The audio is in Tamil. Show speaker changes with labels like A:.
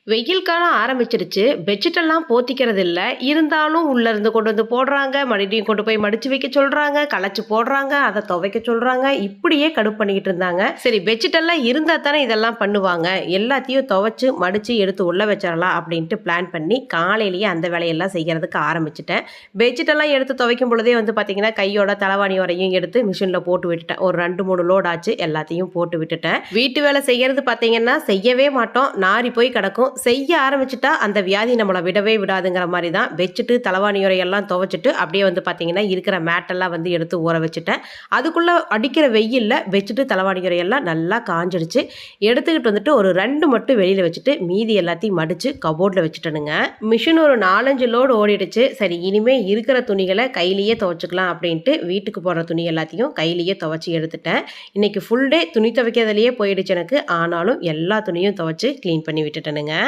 A: வெயில் காலம் ஆரம்பிச்சிருச்சு. பெட்ஷீட்டெல்லாம் போத்திக்கிறது இல்ல. இருந்தாலும் உள்ள இருந்து கொண்டு வந்து போடுறாங்க. மறுபடியும் கொண்டு போய் மடிச்சு வைக்க சொல்றாங்க. கலச்சு போடுறாங்க. அத துவைக்க சொல்றாங்க. இப்படியே கடுப்பு பண்ணிக்கிட்டு இருந்தாங்க. சரி பெட்ஷீட் எல்லாம் இருந்தா தானே இதெல்லாம் பண்ணுவாங்க. எல்லாத்தையும் துவைச்சு, மடிச்சு எடுத்து உள்ள வச்சிரலாம் அப்படின்ட்டு பிளான் பண்ணி காலையிலேயே அந்த வேலையெல்லாம் செய்யறதுக்கு ஆரம்பிச்சுட்டேன். பெட்ஷீட் எல்லாம் எடுத்து துவைக்கும் பொழுதே வந்து பார்த்தீங்கன்னா, கையோட தலவாணி வரையும் எடுத்து மிஷின்ல போட்டு விட்டுட்டேன். ஒரு 2, 3 லோட் ஆச்சு. எல்லாத்தையும் போட்டு விட்டுட்டேன். வீட்டு வேலை செய்யறது பார்த்தீங்கன்னா, செய்யவே மாட்டோம். நாறி போய் கிடக்கும். செய்ய ஆரம்பிச்சுட்டா அந்த வியாதி நம்மளை விடவே விடாதுங்கிற மாதிரி தான் வச்சுட்டு தலைவாணி உரையெல்லாம் துவைச்சிட்டு அப்படியே வந்து பார்த்தீங்கன்னா இருக்கிற மேட்டெல்லாம் வந்து எடுத்து ஊற வச்சுட்டேன். அதுக்குள்ளே அடிக்கிற வெயிலில் வச்சுட்டு தலைவாணி உரையெல்லாம் நல்லா காஞ்சிடுச்சு. எடுத்துக்கிட்டு வந்துட்டு ஒரு 2 மட்டும் வெளியில் வச்சுட்டு மீதி எல்லாத்தையும் மடித்து கபோர்டில் வச்சுட்டேனுங்க. மிஷின் ஒரு 4-5 லோடு ஓடிடுச்சு. சரி இனிமேல் இருக்கிற துணிகளை கையிலேயே துவைச்சிக்கலாம் அப்படின்ட்டு வீட்டுக்கு போடுற துணி எல்லாத்தையும் கையிலேயே துவைச்சி எடுத்துட்டேன். இன்னைக்கு ஃபுல் டே துணி துவைக்கிறதுலையே போயிடுச்சு எனக்கு. ஆனாலும் எல்லா துணியும் துவைச்சி க்ளீன் பண்ணி விட்டுட்டேனுங்க.